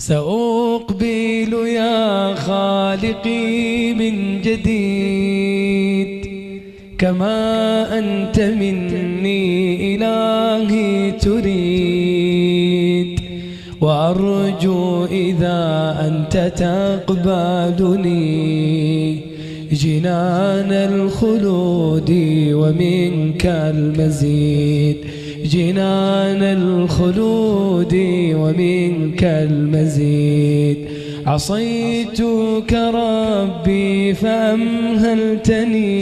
سأقبل يا خالقي من جديد كما أنت مني إلهي تريد، وأرجو إذا أنت تقبلني جنان الخلود ومنك المزيد، جنان الخلود ومنك المزيد. عصيتك ربي فأمهلتني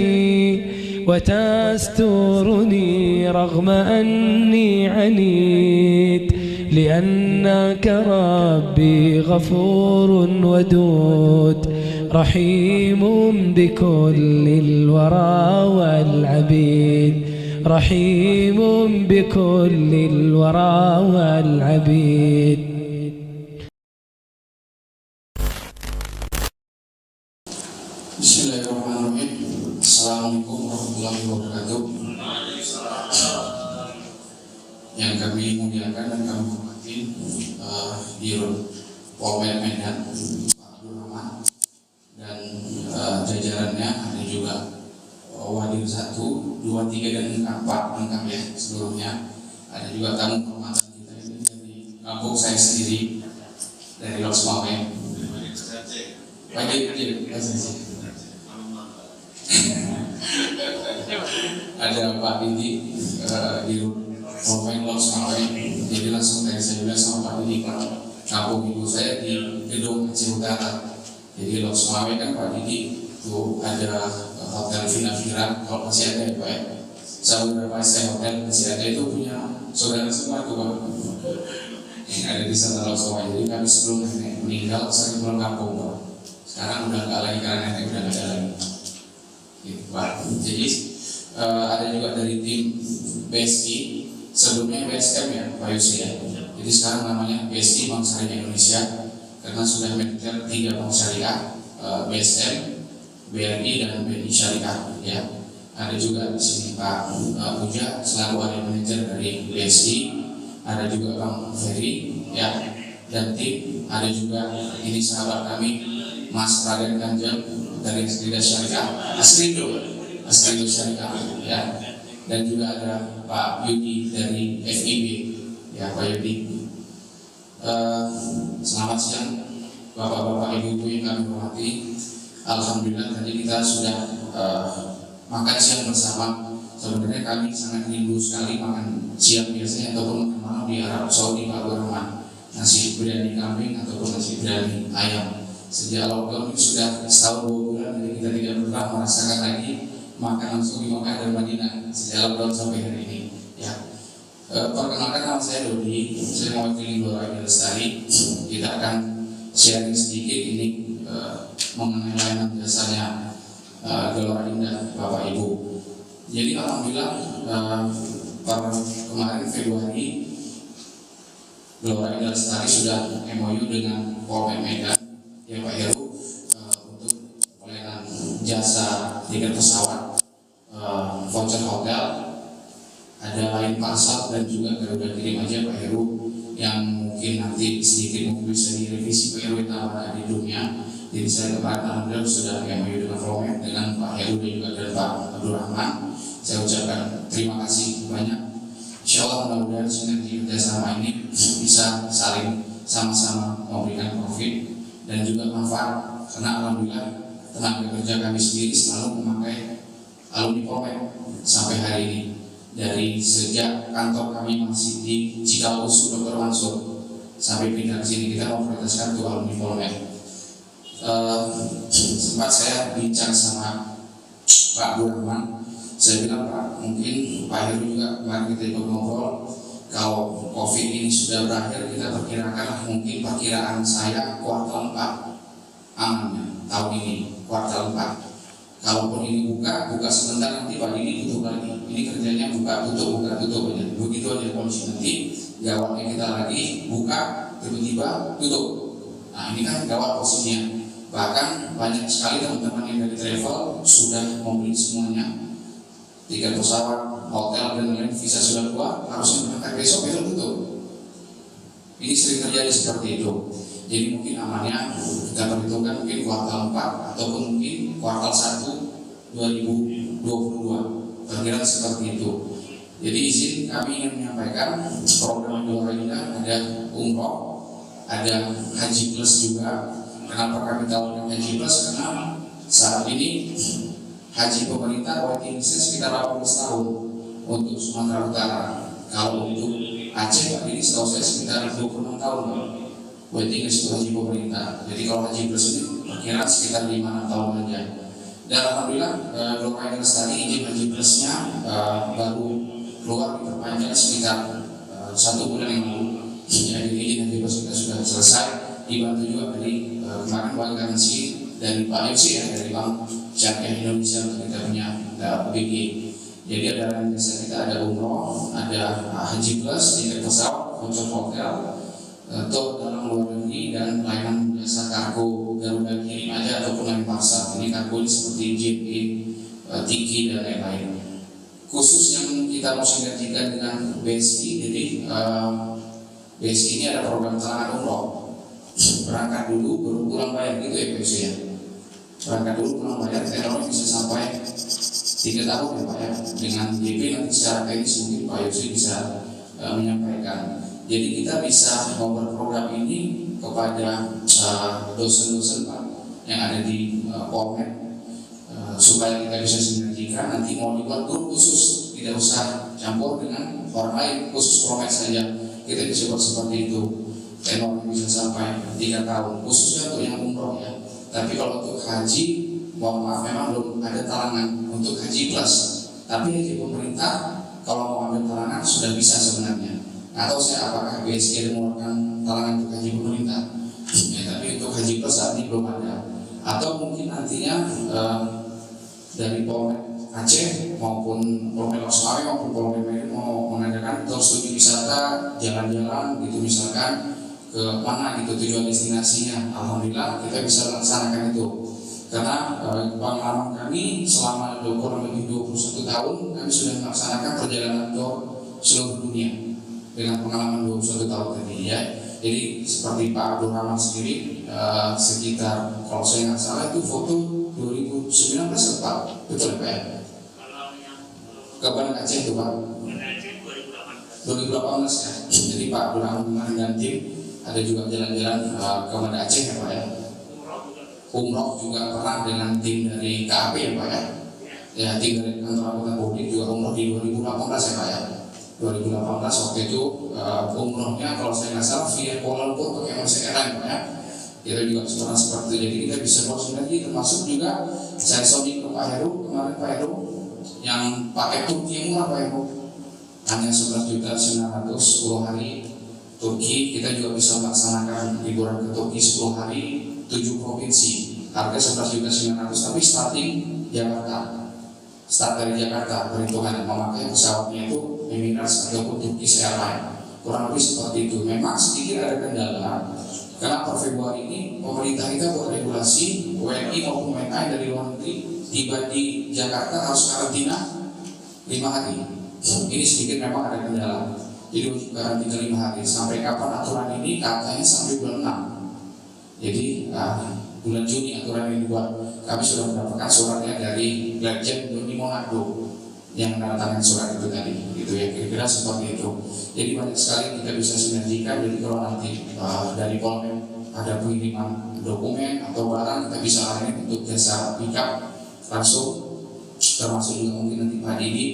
وتسترني رغم أني عنيد، لأنك ربي غفور ودود رحيم بكل الورى والعبيد، رحيم بكل الورى والعبيد. Bismillahirrahmanirrahim. Assalamualaikum warahmatullahi wabarakatuh. Yang kami muliakan dan kami hormati Dirut Polres Medan Pak Abdul Rahman dan jajarannya, ada juga Wadir 1, 2, 3 dan 4 lengkap ya seluruhnya. Ada juga tamu kehormatan kita ini dari kampung saya sendiri, dari Losmawe. Ada Pak Didi di Polres Losmawe. Jadi langsung dari saya bilang sama Pak Didi, kampung ibu saya di gedung Aceh Utara. Jadi Losmawe kan Pak Didi itu ada hotel Vina, kalau masih ada ya Pak ya. Saudara saya hotel masih ada, itu punya saudara semua tuh Pak yang ada di sana Losmawe. Jadi kami sebelum nenek meninggal sering pulang kampung Pak. Sekarang udah nggak lagi karena nenek udah nggak ada lagi gitu, Pak. Jadi ada juga dari tim BSI, sebelumnya BSM ya Pak Yusri ya. Jadi sekarang namanya BSI Bank Syariah Indonesia karena sudah memiliki 3 bank syariah, BSM, BRI dan BNI Syariah ya. Ada juga di sini Pak Puja selaku area manajer dari BSI, ada juga Bang Ferry ya, dan tim, ada juga ini sahabat kami Mas Raden Kanjeng dari Asrido Syariah, Asrido Syariah ya, dan juga ada Pak Yudi dari FIB ya Pak Yudi. Selamat siang Bapak-bapak Ibu-ibu yang kami hormati. Alhamdulillah tadi kita sudah makan siang bersama. Sebenarnya kami sangat rindu sekali makan siang biasanya ataupun makan malam di Arab Saudi Pak Rahman, nasi biryani kambing ataupun nasi biryani ayam. Sejak lockdown ini sudah setahun 2 bulan, jadi kita tidak pernah merasakan lagi makan langsung di Mekah dan Madinah sejak lockdown sampai hari ini ya. Perkenalkan, nama saya Dodi, saya mewakili Gelora Indah Lestari. Kita akan sharing sedikit ini mengenai layanan jasanya Gelora Indah Bapak Ibu. Jadi alhamdulillah kemarin Februari Gelora Indah Lestari sudah MOU dengan Polres Medan ya Pak Heru untuk pelayanan jasa tiket pesawat, voucher hotel, ada lain parsel dan juga Garuda Kirim aja Pak Heru, yang mungkin nanti sedikit mungkin bisa direvisi Pak Heru ada di dunia. Jadi saya kemarin alhamdulillah sudah MOU dengan Polres, dengan Pak Heru dan juga dengan Pak Abdul Rahman. Saya ucapkan terima kasih banyak. Insya Allah mudah-mudahan sinergi kerjasama ini bisa saling sama-sama memberikan profit dan juga manfaat, karena alhamdulillah tenaga kerja kami sendiri selalu memakai alumni Polres sampai hari ini. Dari sejak kantor kami masih di Cikawusu Dr. Mansur sampai pindah ke sini, kita memprioritaskan untuk alumni Polres. Sempat saya bincang sama Pak Abdul Rahman, saya bilang Pak, mungkin Pak Heru juga kemarin kita ikut ngobrol, kalau COVID ini sudah berakhir, kita perkirakan mungkin perkiraan saya kuartal 4 amannya tahun ini, kuartal 4. Kalaupun ini buka sebentar, nanti Pak ini tutup lagi. Ini kerjanya buka tutup aja. Begitu aja kondisi, nanti gawatnya kita lagi buka, tiba-tiba tutup. Nah ini kan gawat posisinya. Bahkan banyak sekali teman-teman yang dari travel sudah membeli semuanya, tiket pesawat, hotel dan lain, visa sudah keluar, harusnya berangkat besok tutup. Ini sering terjadi seperti itu. Jadi mungkin amannya kita perhitungkan mungkin kuartal 4 ataupun mungkin kuartal 1 2022, perkiraan seperti itu. Jadi izin kami ingin menyampaikan program Doa Indah ada umroh, ada haji plus juga. Kenapa kami tawarkan haji plus? Karena saat ini haji pemerintah waiting list sekitar 18 tahun untuk Sumatera Utara. Kalau untuk Aceh Pak, ini setahu saya sekitar 26 tahun Pak, waiting list haji pemerintah. Jadi kalau haji plus ini perkiraan sekitar 5-6 tahun saja. Dan alhamdulillah Doa Indah tadi izin haji plusnya baru keluar diperpanjang sekitar 1 bulan yang lalu. Jadi izin haji plus kita sudah selesai, dibantu juga dari kemarin uang garansi dari Pak Yosi ya, dari Bank Syariah Indonesia untuk kita punya BG. Jadi ada jasa kita, ada umroh, ada haji plus, tiket pesawat, voucher hotel, tour dalam luar negeri, dan layanan jasa kargo Garuda kirim aja ataupun lain parcel. Ini kargo seperti JP, Tiki dan lain-lain. Khusus yang kita mau sinergikan dengan BSI, jadi BSI ini ada program talangan umroh. Berangkat dulu baru pulang bayar, gitu ya Pak ya. Berangkat dulu pulang bayar, tenornya bisa sampai 3 tahun ya Pak ya. Dengan JP nanti secara teknis mungkin Pak Yosi bisa menyampaikan. Jadi kita bisa membuat program ini kepada dosen-dosen Pak yang ada di Polmed, supaya kita bisa sinergikan. Nanti mau dibuat grup khusus, tidak usah campur dengan orang lain, khusus Polmed saja. Kita bisa buat seperti itu. Tenor bisa sampai 3 tahun, khususnya untuk yang umroh ya. Tapi kalau untuk haji, mohon maaf memang belum ada talangan untuk haji plus. Tapi haji pemerintah kalau mau ambil talangan sudah bisa sebenarnya. Atau saya apakah BSI ada mengeluarkan talangan untuk haji pemerintah? Ya, tapi untuk haji plus saat ini belum ada. Atau mungkin nantinya dari Polres Aceh maupun Polres Losmawe maupun Polres Medan mau mengadakan tour studi wisata, jalan-jalan gitu misalkan ke mana gitu tujuan destinasinya. Alhamdulillah kita bisa melaksanakan itu karena pengalaman kami selama kurang lebih 21 tahun kami sudah melaksanakan perjalanan tour seluruh dunia dengan pengalaman 21 tahun tadi ya. Jadi seperti Pak Abdul Rahman sendiri sekitar kalau saya nggak salah itu foto 2019 Pak, betul Pak ya? Ke Banda Aceh itu Pak 2018 ya. Jadi Pak Abdul Rahman dan tim ada juga jalan-jalan ke Banda Aceh ya Pak ya. Umroh juga pernah dengan tim dari KAP ya Pak ya. Ya tim dari kantor angkutan publik juga umroh di 2018 ya Pak ya. 2018 waktu itu umrohnya kalau saya nggak salah via Kuala Lumpur pakai Malaysia Airlines Pak ya. Kita juga pernah seperti itu. Jadi kita bisa bersinergi, termasuk juga saya sounding ke Pak Heru kemarin Pak Heru yang pakai Turki yang murah Pak Heru hanya 11.900 10 hari. Turki kita juga bisa melaksanakan liburan ke Turki 10 hari 7 provinsi harga 11.900 tapi starting Jakarta, start dari Jakarta perhitungan memakai pesawatnya itu Emirates ataupun Turkish Airlines kurang lebih seperti itu. Memang sedikit ada kendala karena per Februari ini pemerintah kita buat regulasi WNI maupun WNI dari luar negeri tiba di Jakarta harus karantina 5 hari. Ini sedikit memang ada kendala. Jadi wajib karantina 5 hari. Sampai kapan aturan ini? Katanya sampai bulan 6. Jadi bulan Juni aturan ini dibuat. Kami sudah mendapatkan suratnya dari Legend Doni Monado yang menandatangani surat itu tadi. Gitu ya, kira-kira seperti itu. Jadi banyak sekali kita bisa sinergikan. Jadi kalau nanti dari Polmen ada pengiriman dokumen atau barang, kita bisa layanin untuk jasa pickup langsung. Termasuk juga mungkin nanti Pak Didi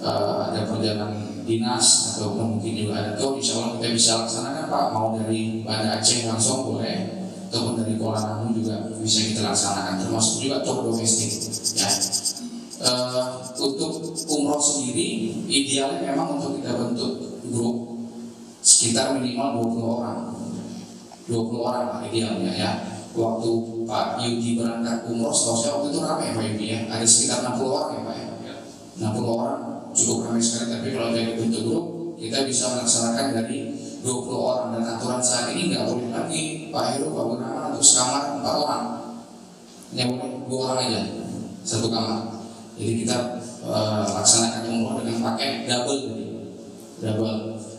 ada perjalanan dinas atau mungkin juga ada tour, insya Allah kita bisa laksanakan Pak. Mau dari Banda Aceh langsung boleh, ataupun dari Kuala Namu juga bisa kita laksanakan, termasuk juga tour domestik ya. Untuk umroh sendiri idealnya memang untuk kita bentuk grup sekitar minimal 20 orang lah idealnya ya. Waktu Pak Yudi berangkat umroh setahu saya waktu itu ramai Pak Yudi ya, ada sekitar 60 orang ya Pak ya. 60 orang cukup ramai sekali, tapi kalau dari bentuk grup kita bisa melaksanakan dari 20 orang. Dan aturan saat ini nggak boleh lagi Pak Heru, Pak Gunawan atau sekamar 4 orang, hanya boleh 2 orang aja satu kamar. Jadi kita laksanakan umroh dengan pakai double.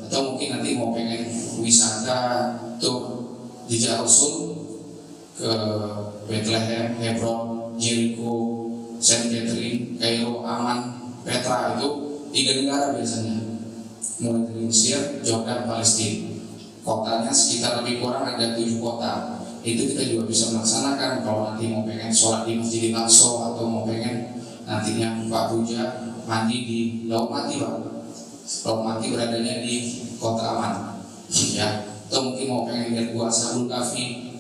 Atau mungkin nanti mau pengen wisata tuh jejak Rasul ke Bethlehem, Hebron, Jericho, Saint Catherine, Kairo, Amman, Petra, itu 3 negara biasanya. Mulai dari Mesir, Jordan, Palestina. Kotanya sekitar lebih kurang ada 7 kota. Itu kita juga bisa melaksanakan kalau nanti mau pengen sholat di Masjid Al-Aqsa atau mau pengen nantinya Pak Puja mandi di Laut Mati, Pak. Laut Mati beradanya di Kota Aman, ya. Atau mungkin mau pengen lihat Gua Ashabul Kahfi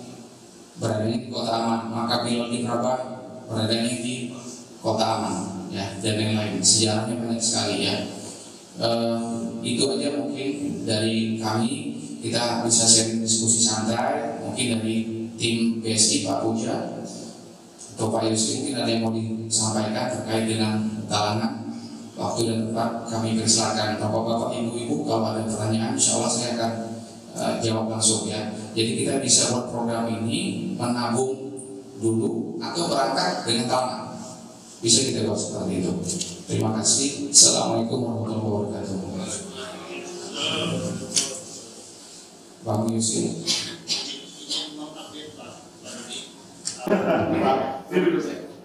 beradanya di Kota Aman, maka Bilal bin Rabah beradanya di Kota Aman, ya, dan yang lain. Sejarahnya banyak sekali, ya. Itu aja mungkin dari kami. Kita bisa sharing diskusi santai, mungkin dari tim BSI Pak Puja atau Pak Yusri, mungkin ada yang mau disampaikan terkait dengan talangan. Waktu dan tempat kami persilakan. Bapak-bapak, ibu-ibu, kalau ada pertanyaan, insya Allah saya akan jawab langsung, ya. Jadi kita bisa buat program ini menabung dulu atau berangkat dengan talangan. Bisa kita buat seperti itu. Terima kasih. Assalamualaikum warahmatullahi wabarakatuh. Bang Yusri.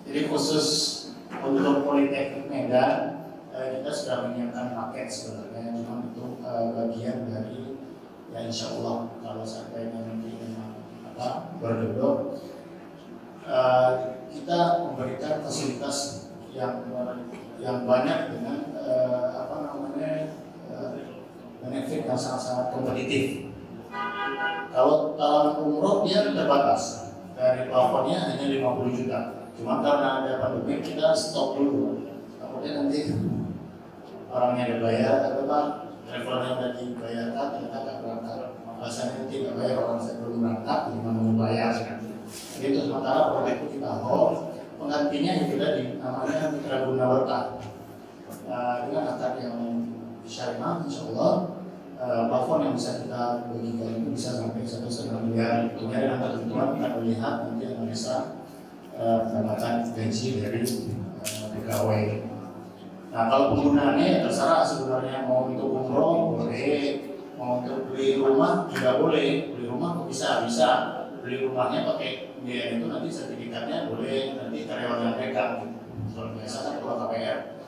Jadi khusus untuk Politeknik Medan kita sudah menyiapkan paket sebenarnya, cuma itu bagian dari, ya insya Allah kalau sampai nanti berdodok, kita memberikan fasilitas yang banyak dengan benefit yang sangat kompetitif. Kalau talangan umroh dia terbatas, dari plafonnya hanya 50 juta. Cuma karena ada pandemi kita stop dulu. Kemudian nanti orangnya ada bayar, atau travelernya udah dibayarkan, ternyata nggak berangkat. Alasannya tidak bayar, orang saya belum berangkat, gimana mau bayar? Jadi itu sementara proyek itu kita hold. Penggantinya itu tadi namanya Mitra Gunawarta. Dengan akad yang syariah, insya Allah. Plafon yang bisa kita bagikan itu bisa sampai 1,5 miliar. Tentunya dengan ketentuan kita melihat nanti analisa pendapatan gaji dari pegawai. Nah, kalau penggunaannya ya terserah sebenarnya, mau untuk umroh boleh, mau untuk beli rumah juga boleh. Beli rumah kok bisa beli rumahnya pakai biaya itu, nanti sertifikatnya boleh nanti karyawan mereka. Kalau biasa kan kalau KPR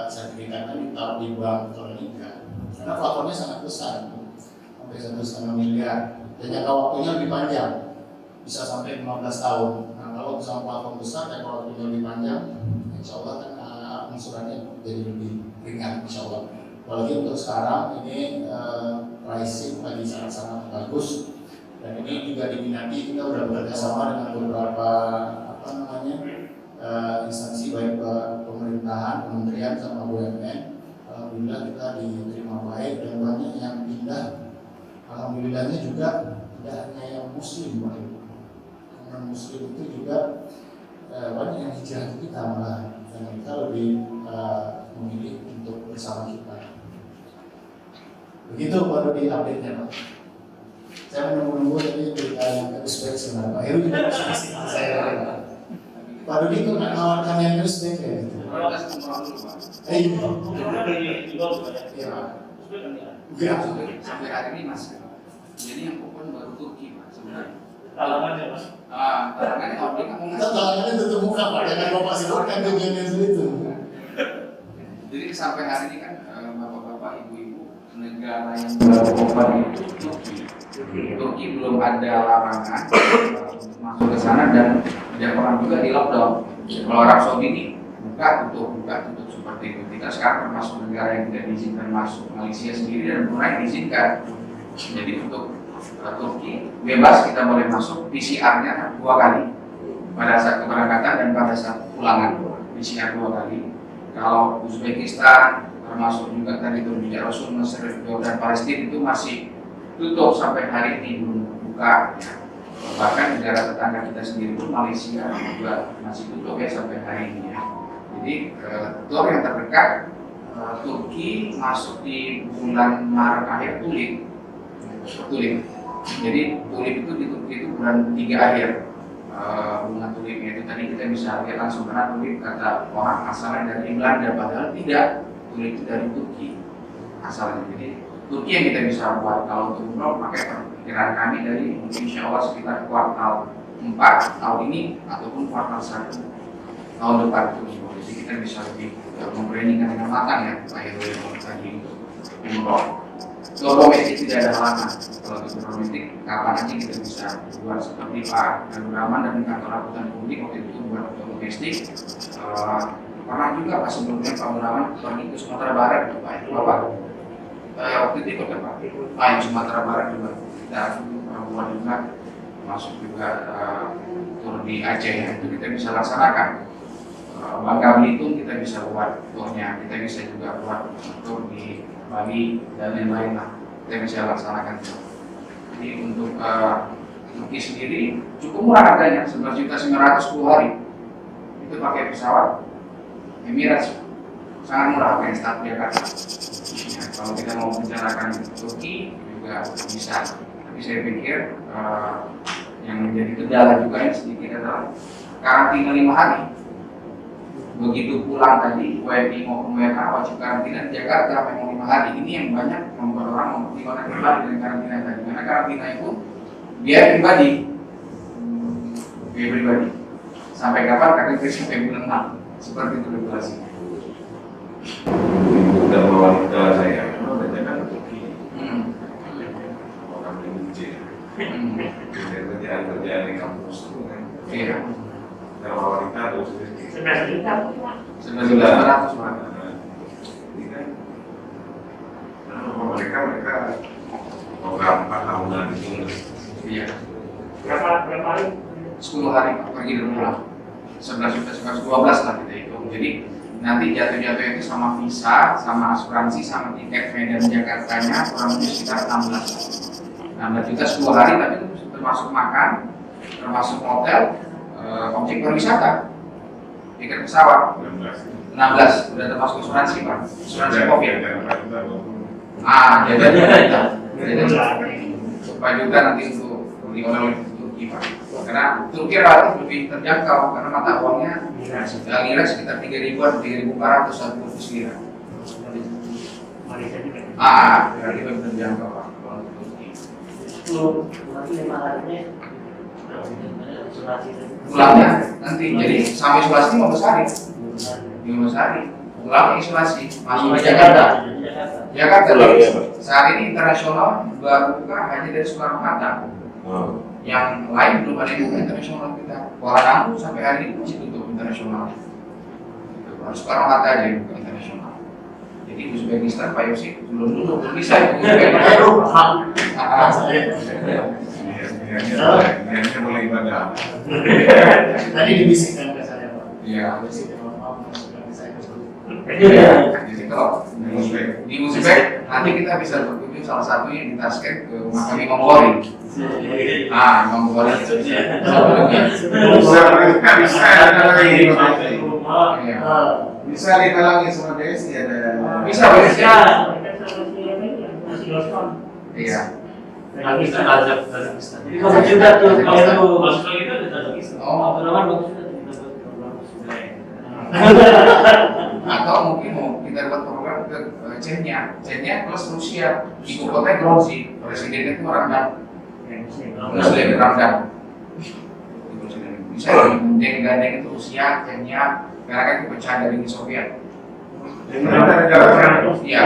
sertifikatnya ditaruh di bank, kalau ini enggak. Karena plafonnya sangat besar, sampai 1,5 miliar, dan jangka waktunya lebih panjang, bisa sampai 15 tahun. Nah, kalau misalnya plafon besar dan waktunya lebih panjang, insya Allah kan angsurannya jadi lebih ringan, insya Allah. Apalagi untuk sekarang ini pricing lagi sangat-sangat bagus, dan ini juga diminati. Kita sudah bekerjasama dengan beberapa instansi baik pemerintahan, kementerian sama BUMN. Alhamdulillah kita diterima baik dan banyak yang pindah. Alhamdulillahnya juga tidak hanya yang muslim, non muslim itu juga banyak yang hijrah ke kita malah, dan kita lebih memilih untuk bersama kita. Begitu baru di update-nya, Pak. Saya menunggu tadi berita yang respect sebenarnya. Pak Heru juga masih saya Pak. Pak Dudi itu menawarkan yang respect ya. Iya. Enggak. Sampai hari ini Mas. Jadi yang kupon baru Turki, Pak, sebenarnya. Talangannya, Mas. Talangannya kalau dia ngomong. Talangannya tutup muka, Pak. Jangan Bapak sebutkan tujuannya itu. Jadi sampai hari ini kan bapak-bapak, ibu-ibu, negara yang berobat itu Turki. Turki belum ada larangan untuk masuk ke sana dan tidak pernah juga di lockdown. Kalau Arab Saudi ini buka tutup seperti itu. Kita sekarang termasuk negara yang tidak diizinkan masuk. Malaysia sendiri dan Brunei diizinkan. Jadi untuk Turki bebas, kita boleh masuk. PCR-nya 2 kali pada saat keberangkatan dan pada saat pulangan. PCR 2 kali. Kalau Uzbekistan termasuk juga tadi itu Jejak Rasul, Mesir, Jordan, Palestina itu masih tutup sampai hari ini, belum buka. Bahkan negara tetangga kita sendiri pun Malaysia juga masih tutup ya sampai hari ini ya. Jadi tour yang terdekat Turki masuk di bulan Maret akhir tulip. Jadi tulip itu di Turki itu bulan 3 akhir. Bunga tulipnya itu tadi kita bisa lihat langsung, karena tulip kata orang asalnya dari Belanda, padahal tidak, tulip itu dari Turki asalnya. Jadi Turki yang kita bisa buat kalau untuk umroh pakai perkiraan kami dari insya Allah sekitar kuartal 4 tahun ini ataupun kuartal 1 tahun depan itu. Jadi kita bisa lebih memplanningkan dengan matang ya Pak Heru yang tadi umroh. Domestik tidak ada halangan. Kalau untuk domestik, kapan aja kita bisa buat seperti Pak Rahman dan kantor akuntan publik waktu itu buat domestik. Pernah juga Pak sebelumnya Pak Rahman pergi ke Sumatera Barat itu Pak. Bapak waktu itu ikut Pak. Yang Sumatera Barat juga kita buat juga, masuk juga tur di Aceh itu kita bisa laksanakan. Bangka Belitung kita bisa buat turnya, kita bisa juga buat tur di Bali dan lain-lain lah, kita bisa laksanakan. Jadi untuk Turki sendiri cukup murah harganya, 11.900 10 hari. Itu pakai pesawat Emirates, sangat murah pakai start Jakarta. Ya, kalau kita mau bicarakan Turki juga bisa, tapi saya pikir yang menjadi kendala juga yang sedikit adalah karantina 5 hari. Begitu pulang tadi, WNI maupun WNA wajib karantina di Jakarta memang 5 hari. Ini yang banyak membuat orang mempertimbangkan kembali dengan karantina tadi. Karena karantina itu biaya pribadi, sampai kapan? Karena itu sampai bulan 6. Seperti itu regulasinya. Sudah wanita saya, banyak kan Turki, orang Indonesia, kerjaan di kampus itu kan. Iya. Kalau wanita terus 11.900 Pak. Ini kan mereka program 4 tahunan itu. Iya. Berapa hari? 10 hari Pak, pergi dan pulang. 11 lah kita hitung. Jadi nanti jatuh-jatuh itu sama visa, sama asuransi, sama tiket Medan Jakartanya kurang lebih sekitar 16 juta 10 hari, tapi itu termasuk makan, termasuk hotel, objek berwisata, tiket pesawat 16, udah termasuk asuransi Pak, asuransi COVID. Jadi 4 juta nanti untuk beli oleh Turki Pak. Karena Turki relatif lebih terjangkau karena mata uangnya lira sekitar 3.000-an, 3.400 satu kursus lira. Relatif lebih terjangkau Pak. Pulangnya nanti, jadi sampai isolasi 15 hari. 15 hari. Pulang isolasi, masuk ke Jakarta. Jakarta saat ini internasional baru buka hanya dari Soekarno-Hatta. Yang lain belum ada yang buka internasional kita. Kuala Lumpur sampai hari ini masih tutup internasional. Harus Soekarno-Hatta aja yang buka internasional. Jadi Uzbekistan Pak Yosi belum bisa itu Uzbekistan. Niatnya mulai ibadah. Tadi dibisikkan ke saya Pak. Iya. Iya. Jadi kalau di Uzbek nanti kita bisa berkunjung salah satunya di Tashkent ke makam Imam Bukhari. Imam Bukhari. Bisa ditalangi sama BSI ada. Bisa. Iya. Jadi Masuk juga tuh kalau masuk lagi itu ada Tajikistan. pengalaman bagus juga tuh kita buat Atau mungkin mau kita buat program ke Chechnya plus Rusia, ibu kotanya Grozny, presidennya itu Ramdan, Muslim Ramdan. Bisa gandeng itu Rusia, Chechnya, karena kan itu pecah dari Uni Soviet. Iya,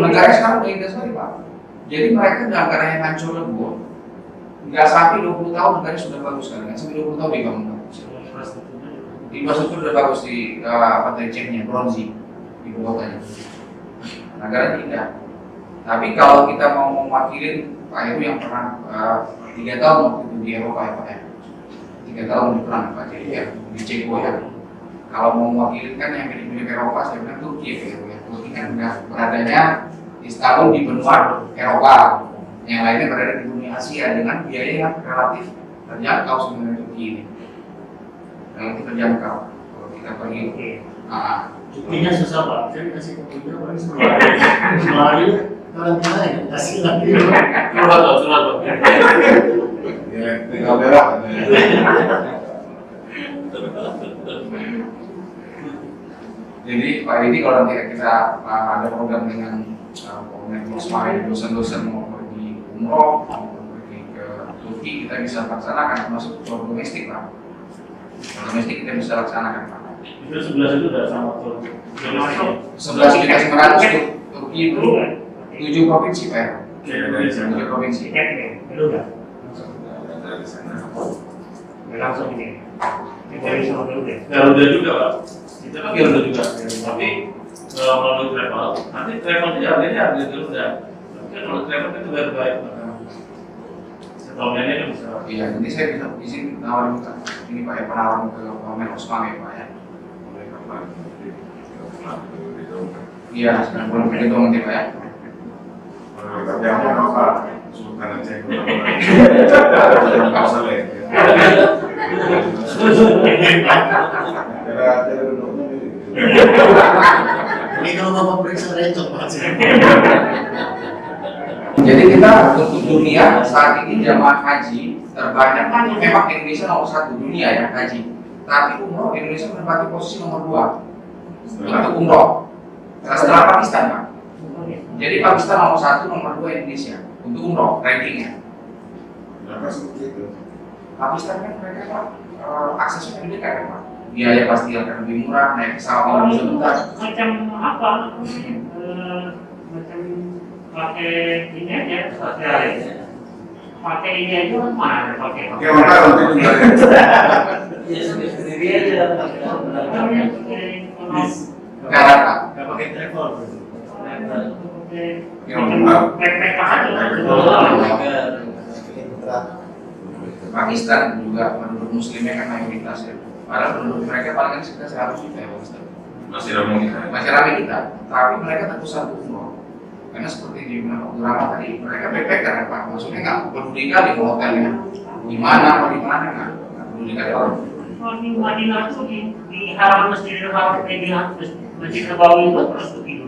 negara sekarang udah indah sekali Pak. Jadi mereka negara yang hancur lebur, nggak sampai 20 tahun negaranya sudah bagus sekali, nggak sampai 20 tahun dibangun bagus. Infrastruktur sudah bagus di pantai Chechnya, Grozny, ibu kotanya. Negara indah. Tapi kalau kita mau mewakili Pak Heru yang pernah 3 tahun waktu itu di Eropa ya Pak ya, 3 tahun di perang Pak jadi ya di Ceko ya. Kalau mau mewakili kan yang mirip Eropa, saya bilang Turki ya Pak Heru ya. Turki kan beradanya Istanbul di benua Eropa, yang lainnya berada di dunia Asia dengan biaya yang relatif terjangkau sebenarnya Turki ini. Relatif terjangkau. Kalau kita pergi, Cutinya susah Pak. Saya dikasih kopinya paling 10 hari karantina ya kasih lagi. Curhat. Ya, tinggal berak. Jadi Pak Edi kalau nanti kita ada program dengan Komunitas Main, dosen-dosen mau pergi umroh, mau pergi Turki kita bisa laksanakan, termasuk ekspor domestik Pak. Domestik kita bisa laksanakan Pak. Itu 11 itu udah sama tuh. 11.900 Turki itu 7 provinsi Pak ya. 7 provinsi. Itu udah. Dari sana. Langsung ini. Dari sama dulu deh. Garuda juga Pak. Itu kan Garuda juga. Tapi melalui travel, nanti travel itu harganya harga Garuda. Tapi kalau travel itu baru baik. Setahunnya itu bisa. Iya, nanti saya bisa izin nawarin ini Pak ya, penawaran ke Wamen Osman ya Pak ya. Mulai kapan? Itu. Iya, sekarang belum begitu nanti Pak ya. Tapi aku apa? Sultan aja. Masalah ya. Cara duduknya Ini kalau Bapak periksa recok Pak. Jadi kita untuk dunia saat ini jamaah haji terbanyak kan memang Indonesia nomor 1 dunia ya haji. Tapi umroh Indonesia menempati posisi nomor 2 untuk umroh. Setelah Pakistan Pak. Jadi Pakistan nomor 1, nomor 2 Indonesia untuk umroh rankingnya. Kenapa seperti itu? Pakistan kan mereka Pak aksesnya lebih dekat kan Pak. Biaya pasti akan lebih murah, naik pesawat yang lebih sebentar. Macam apa? Macam pakai ini aja, pakai ini aja kan mana pakai? Oke, maka untuk juga. Ya sendiri aja. Enggak ada. Nggak pakai travel. Backpack aja. Pakistan juga penduduk muslimnya kan mayoritas ya. Padahal penduduk mereka paling sekitar 100 juta ya Pakistan. Masih ramai kita. Masih ramai kita, tapi mereka terpusat umroh. Karena seperti di Rama tadi, mereka backpacker ya Pak. Maksudnya nggak peduli kali mau hotelnya di mana atau di mana nggak peduli kali orang. Di Madinah itu di halaman Masjidil Haram, di Masjid Nabawi itu terus begitu.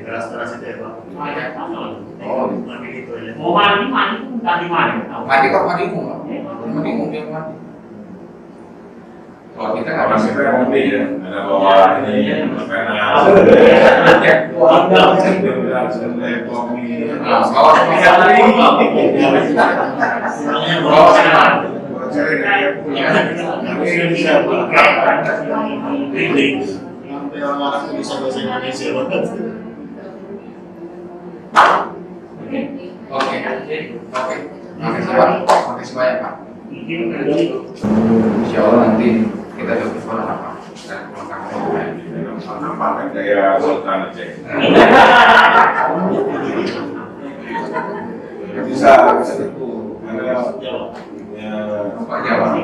Teras-teras itu ya Pak. Oh, Mandi gitu ya. Mau mandi itu entah di mana. mandi kok mandi umum, mandi umum dia mandi. Kalau kita nggak Orang bisa. kita mandi ya, ada bawa ini, pena, kopi. Nah, bawa Harusnya bisa Pak. Sampai orang-orang tuh bisa bahasa Indonesia banget. Oke. Makasih Pak. Makasih banyak Pak. Insya Allah nanti kita coba sekolah apa? Dan pulang kampung. Nampak kan gaya Sultan aja. Bisa itu. Karena Pak Jawa.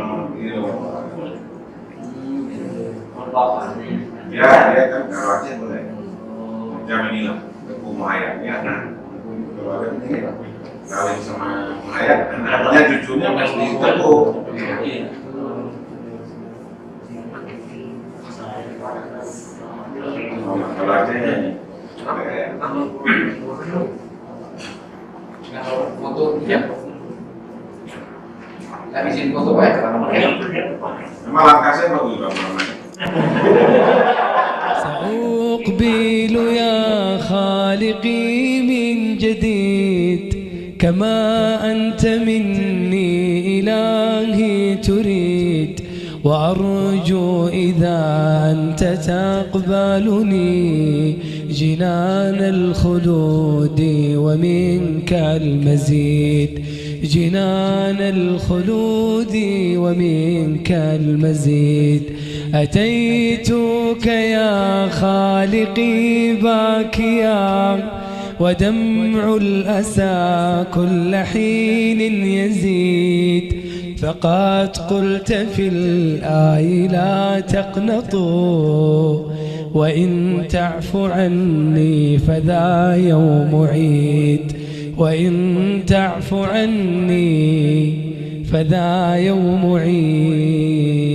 Ya, dia kan karawatnya boleh. Macam inilah, rumah ayahnya. Kalau ada ini kawin sama ayah, anaknya cucunya pasti teguh. Kalau ada Foto ya. Tapi izin foto Pak ya. memang langkah saya bagus Pak. سأقبل يا خالقي من جديد كما أنت مني إلهي تريد وأرجو إذا أنت تقبلني جنان الخلود ومنك المزيد جنان الخلود ومنك المزيد أتيتك يا خالقي باكيا ودمع الأسى كل حين يزيد فقد قلت في الآي لا تقنطوا وإن تعف عني فذا يوم عيد وإن تعف عني فذا يوم عيد